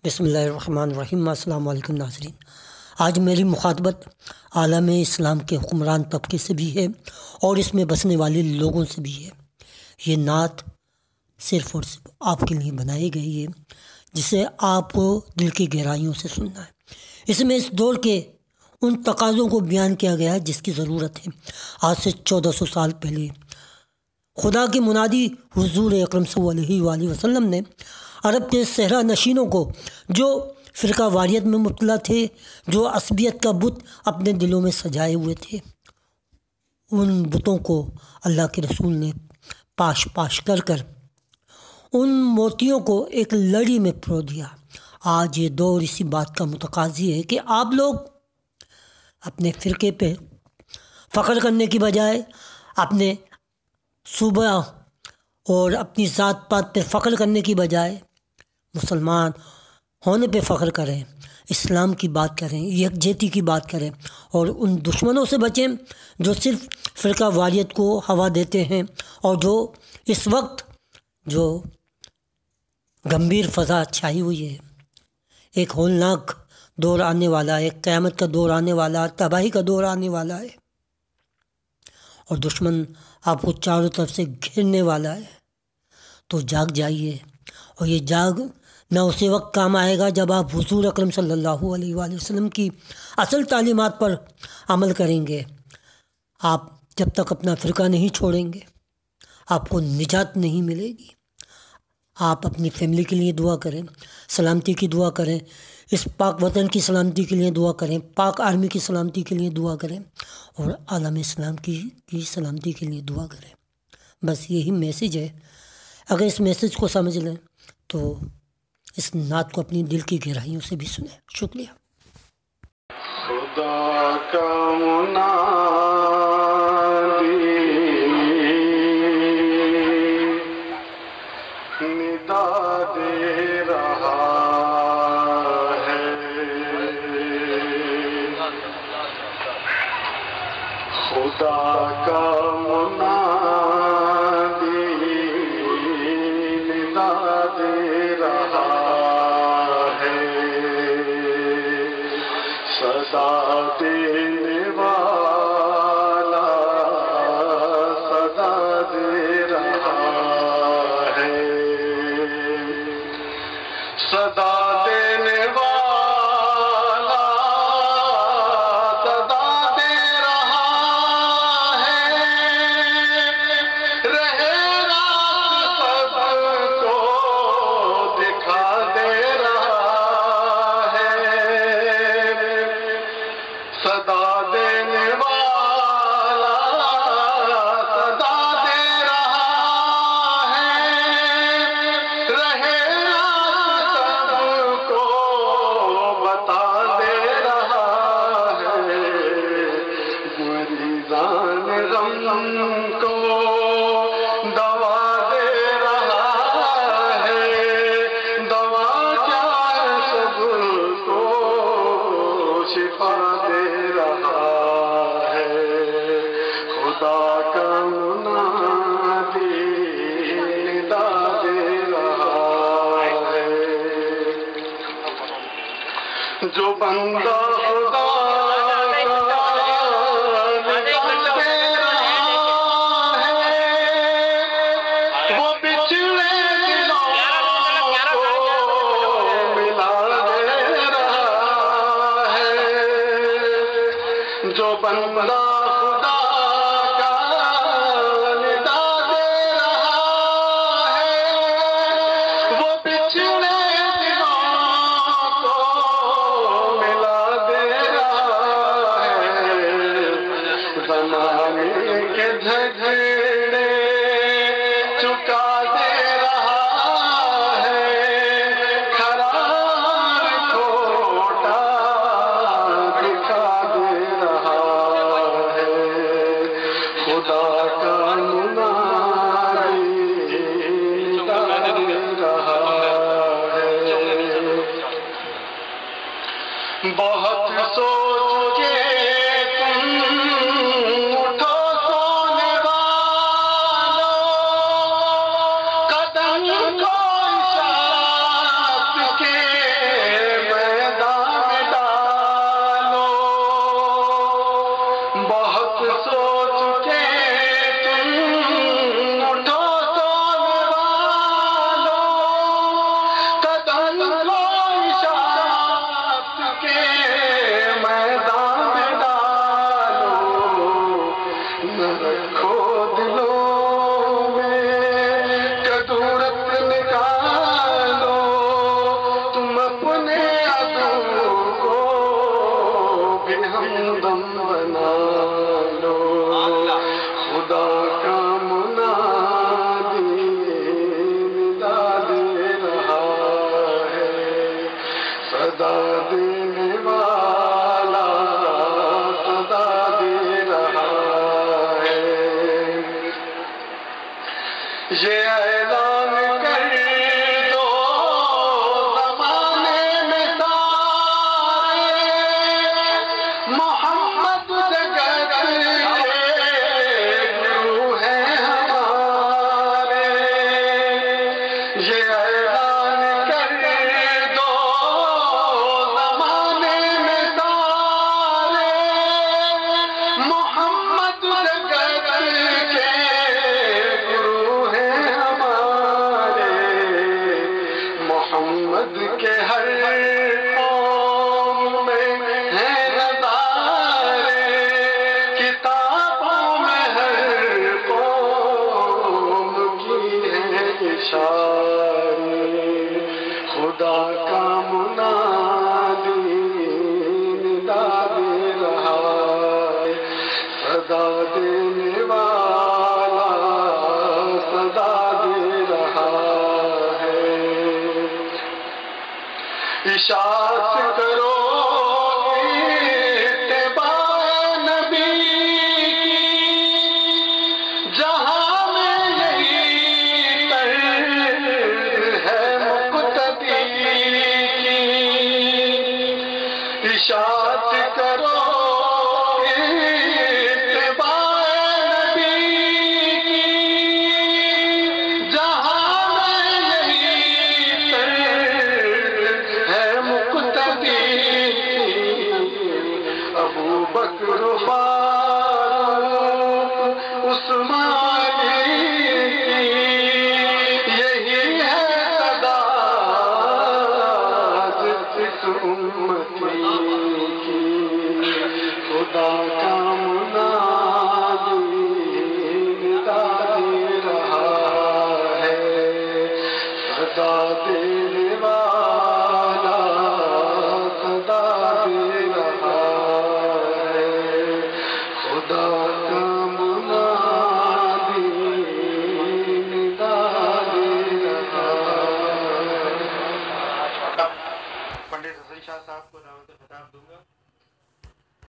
بسم اللہ الرحمن الرحیم۔ السلام علیکم ناظرین، آج میری مخاطبت عالم اسلام کے حکمران طبقے سے بھی ہے اور اس میں بسنے والے لوگوں سے بھی ہے۔ یہ نعت صرف اور صرف آپ کے لیے بنائی گئی ہے، جسے آپ کو دل کی گہرائیوں سے سننا ہے۔ اس میں اس دور کے ان تقاضوں کو بیان کیا گیا ہے جس کی ضرورت ہے۔ آج سے 1400 سال پہلے خدا کے منادی حضور اکرم صلی اللہ علیہ وسلم نے عرب کے صحرا نشینوں کو، جو فرقہ واریت میں مبتلا تھے، جو عصبیت کا بت اپنے دلوں میں سجائے ہوئے تھے، ان بتوں کو اللہ کے رسول نے پاش پاش کر کر ان موتیوں کو ایک لڑی میں پرو دیا۔ آج یہ دور اسی بات کا متقاضی ہے کہ آپ لوگ اپنے فرقے پہ فخر کرنے کی بجائے اپنے صوبہ اور اپنی ذات پات پہ فخر کرنے کی بجائے مسلمان ہونے پہ فخر کریں، اسلام کی بات کریں، یکجہتی کی بات کریں اور ان دشمنوں سے بچیں جو صرف فرقہ واریت کو ہوا دیتے ہیں اور جو اس وقت جو گمبھیر فضا چھائی ہوئی ہے، ایک ہولناک دور آنے والا ہے، ایک قیامت کا دور آنے والا، تباہی کا دور آنے والا ہے اور دشمن آپ کو چاروں طرف سے گھیرنے والا ہے۔ تو جاگ جائیے، اور یہ جاگ نہ اسی وقت کام آئے گا جب آپ حضور اکرم صلی اللہ علیہ وآلہ وسلم کی اصل تعلیمات پر عمل کریں گے۔ آپ جب تک اپنا فرقہ نہیں چھوڑیں گے، آپ کو نجات نہیں ملے گی۔ آپ اپنی فیملی کے لیے دعا کریں، سلامتی کی دعا کریں، اس پاک وطن کی سلامتی کے لیے دعا کریں، پاک آرمی کی سلامتی کے لیے دعا کریں اور عالم اسلام کی سلامتی کے لیے دعا کریں۔ بس یہی میسیج ہے۔ اگر اس میسیج کو سمجھ لیں تو اس نعت کو اپنی دل کی گہرائیوں سے بھی سنیں۔ شکریہ۔ خدا کا منادی ندا دے رہا ہے، خدا کا صدا دینے والا صدا دے رہا ہے، صدا دینے والا صدا دے رہا ہے، رہے راست سب کو دکھا دے رہا ہے، صدا دینے والا صدا دے رہا ہے، رہے راست سب کو بتا دے رہا ہے، مریضان غم کو دوا دے رہا ہے، دوا کیا سب کو شفا دے رہا ہے، خدا کا منادی ندا دے رہا ہے، جو بندہ خدا جو بندہ خدا کا ندا دے رہا ہے، وہ پچھلے دنوں کو ملا دے رہا ہے، زمانے کے جھگڑے چکا دے رہا ہے، قرار کھوٹا دکھا دے رہا ہے، خدا کا منادی ندا دے رہا ہے، بہت سوچ کے تم اٹھو سونے والو، قدم کو شاپ کے صدا دینے والا صدا دے رہا ہے. یہ اعلان کر دو زمانے میں سارے محمد جگت کے گرو ہیں ہمارے. یہ اعلان کر دو زمانے میں سارے محمد جگت کے گرو ہیں ہمارے. محمد کے ہر قوم میں ہیں نظارے کتابوں میں ہر قوم کی ہے اشارے. خدا کا منادی ندا دے رہا ہے. صدا دینے والا صدا دے رہا ہے. اشاعت کرو اتباع نبی کی جہاں میں یہی طرز ہے مقتدی کی. اشاعت کرو اتباع نبی کی جہاں میں یہی طرز ہے مقتدی. ابو بکر فاروق عثمان کی یہی ہے تعداد اس امتی کی. خدا کا منادی ندا دے رہا ہے. صدا دینے والا صدا دے رہا ہے. خدا کا منادی ندا دے رہا ہے. پنڈت حسن شاہ صاحب